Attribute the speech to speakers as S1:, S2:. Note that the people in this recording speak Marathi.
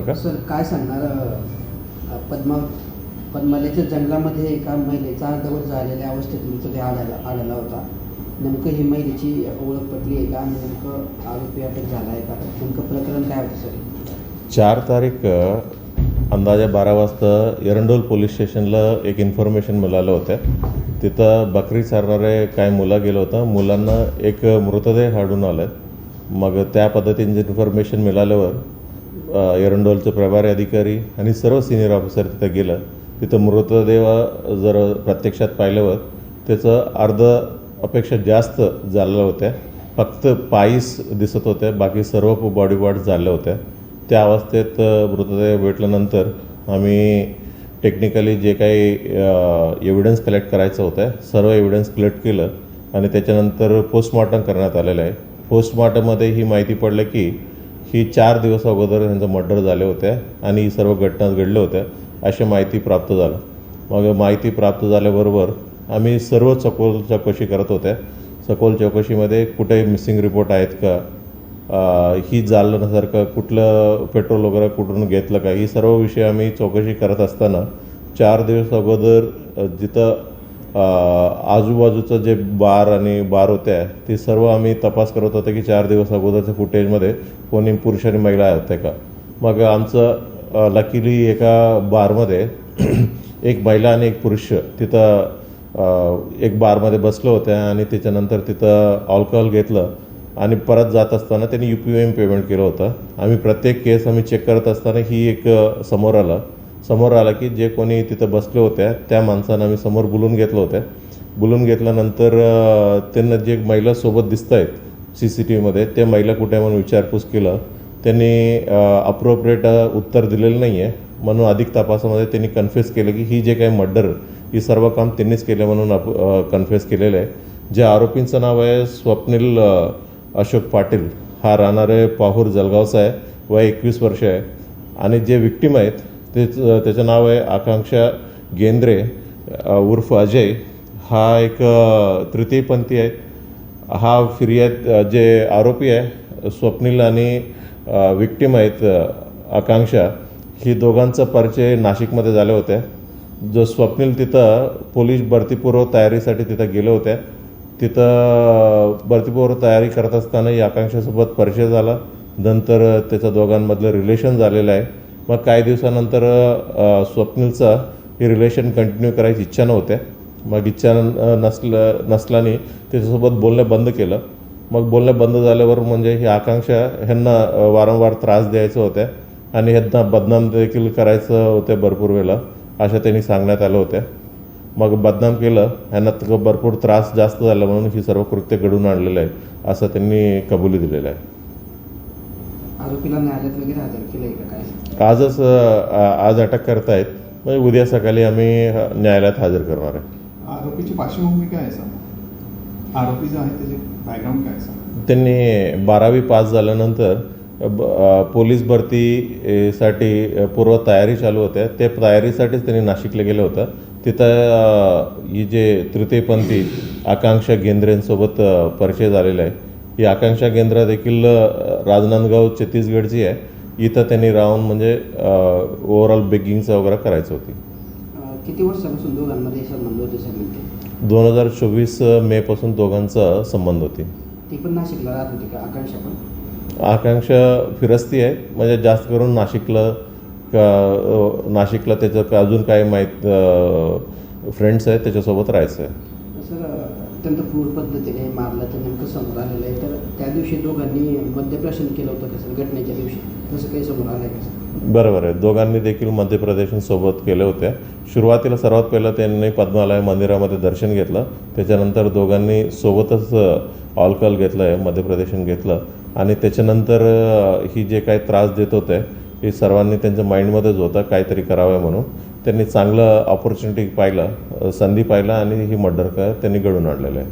S1: का?
S2: सर काय सांगणार पद्मालयाच्या जंगलामध्ये एका महिलेचा अर्धवट झालेल्या अवस्थेत मृतदेह आढळला होता. नेमकं ही महिलेची ओळख पटली आहे का आणि नेमकं आरोपी अटक झाला आहे का? नेमकं प्रकरण काय होतं सर?
S1: 4 तारीख अंदाजे 12 वाजता एरंडोल पोलीस स्टेशनला एक इन्फॉर्मेशन मिळालं होतं. तिथं बकरी चारणारे काय मुलं गेलं होतं. मुलांना एक मृतदेह आढळून आलं. मग त्या पद्धतीने इन्फॉर्मेशन मिळाल्यावर एरंडोलचे प्रभारी अधिकारी आणि सर्व सिनियर ऑफिसर तिथं गेलं. तिथं मृतदेह जर प्रत्यक्षात पाहिल्यावर त्याचं अर्ध अपेक्षा जास्त झालेलं होत्या. फक्त पायीस दिसत होत्या, बाकी सर्व बॉडी पार्ट्स झाल्या होत्या. त्या अवस्थेत मृतदेह भेटल्यानंतर आम्ही टेक्निकली जे काही एव्हिडन्स कलेक्ट करायचं होतं सर्व एव्हिडन्स कलेक्ट केलं आणि त्याच्यानंतर पोस्टमॉर्टम करण्यात आलेलं आहे. पोस्टमॉर्टममध्ये ही माहिती पडलं की ही 4 दिवस अगोदर ह्यांचं मर्डर झाले होते आणि ही सर्व घटना घडल्या होत्या अशी माहिती प्राप्त झालं. मग माहिती प्राप्त झाल्याबरोबर आम्ही सर्व सखोल चौकशी करत होत्या. सखोल चौकशीमध्ये कुठे मिसिंग रिपोर्ट आहेत का, ही जाळल्यासारखं कुठलं पेट्रोल वगैरे कुठून घेतलं का, ही सर्व विषय आम्ही चौकशी करत असताना 4 दिवस अगोदर जिथं आजूबाजूचं जे बार होत्या ते सर्व आम्ही तपास करत होते की 4 दिवस अगोदरच्या फुटेजमध्ये कोणी पुरुष आणि महिला होते का. मग आमचं लकीली एका बारमध्ये एक महिला आणि एक पुरुष तिथं एक बारमध्ये बसलं होत्या आणि त्याच्यानंतर तिथं अल्कोहोल घेतलं आणि परत जात असताना त्यांनी UPM पेमेंट केलं होतं. आम्ही प्रत्येक केस आम्ही चेक करत असताना ही एक समोर आला की जे कोणी तिथं बसले होत्या त्या माणसांना आम्ही समोर बोलून घेतलं होतं. बोलून घेतल्यानंतर त्यांना जे महिला सोबत दिसत आहेत CCTVमध्ये ते महिला कुठे म्हणून विचारपूस केलं. त्यांनी अप्रोप्रिएट उत्तर दिलेलं नाही आहे म्हणून अधिक तपासामध्ये त्यांनी कन्फेस केलं की ही जे काही मर्डर ही सर्व काम त्यांनीच केलं म्हणून कन्फेस केलेलं आहे. जे आरोपींचं नाव आहे स्वप्नील अशोक पाटील, हा राहणारे पाहूर जळगावचा आहे, वय 21 वर्ष आहे. आणि जे विक्टिम आहेत त्याचं नाव आहे आकांक्षा गेंद्रे उर्फ अजय. हा एक तृतीयपंथी आहे. हा फिर्याद जे आरोपी आहे स्वप्नील आणि विक्टिम आहेत आकांक्षा, ही दोघांचा परिचय नाशिकमध्ये झाले होते. जो स्वप्नील तिथं पोलीस भरतीपूर्व तयारीसाठी तिथं गेले होते. तिथं भरतीपूर्व तयारी करत असताना ही आकांक्षासोबत परिचय झाला. नंतर त्याचं दोघांमधलं रिलेशन झालेलं आहे. मग काही दिवसानंतर स्वप्नीलचं हे रिलेशन कंटिन्यू करायची इच्छा नव्हते. मग इच्छा नसल्याने त्याच्यासोबत बोलणं बंद केलं. मग बोलणं बंद झाल्यावर म्हणजे ही आकांक्षा ह्यांना वारंवार त्रास द्यायचं होत्या आणि ह्यांना बदनाम देखील करायचं होतं भरपूर वेळेला अशा त्यांनी सांगण्यात आलं होतं. मग बदनाम केलं, ह्यांना भरपूर त्रास जास्त झाला म्हणून ही सर्व कृत्य घडून आणलेलं आहे असं त्यांनी कबुली दिलेलं आहे.
S2: आरोपीला न्यायालयात वगैरे हजर केलं आहे का काय?
S1: आज अटक करतायत. म्हणजे उद्या सकाळी आम्ही न्यायालयात हजर करणार आहे.
S3: आरोपीची पार्श्वभूमी काय आहे सांग? आरोपी जो आहे त्याचे बॅकग्राऊंड काय सांग?
S1: त्यांनी 12वी पास झाल्यानंतर पोलीस भरतीसाठी पूर्व तयारी चालू होत्या. ते तयारीसाठीच त्यांनी नाशिकला गेलं होतं. तिथं ही जे तृतीयपंथी आकांक्षा गेंद्रेंसोबत परिचय झालेला आहे. ही आकांक्षा गेंद्रा देखील राजनांदगाव छत्तीसगडची आहे. इथं त्यांनी राहून म्हणजे ओव्हरऑल बेगिंगचं वगैरे करायचं होती.
S2: किती वर्षापासून दोघांमध्ये संबंध होते सर?
S1: 2024 मेपासून दोघांचा संबंध होती.
S2: ती पण नाशिकला राहत होती का आकांक्षा पण?
S1: आकांक्षा फिरस्ती आहे, म्हणजे जास्त करून नाशिकला त्याचं अजून काय फ्रेंड्स आहेत त्याच्यासोबत राहायचं आहे.
S2: सर अत्यंत क्रूर पद्धतीने मारलं तर नेमकं समोर आलेलं आहे. तर त्या दिवशी दोघांनी मद्यप्राशन केलं होतं का सर घटनेच्या दिवशी? तसं काही समोर आलं आहे का सर?
S1: बरोबर आहे. दोघांनी देखील मध्यप्रदेशांसोबत केले होते. सुरुवातीला सर्वात पहिलं त्यांनी पद्मालय मंदिरामध्ये दर्शन घेतलं. त्याच्यानंतर दोघांनी सोबतच अल्कोहोल घेतलं आहे, मध्यप्रदेशन घेतलं आणि त्याच्यानंतर ही जे काही त्रास देत होते हे सर्वांनी त्यांच्या माइंडमध्येच होतं काहीतरी करावं म्हणून. त्यांनी चांगलं ऑपॉर्च्युनिटी पाहिलं, संधी पाहिलं आणि ही मर्डर त्यांनी घडून आणलेलं आहे.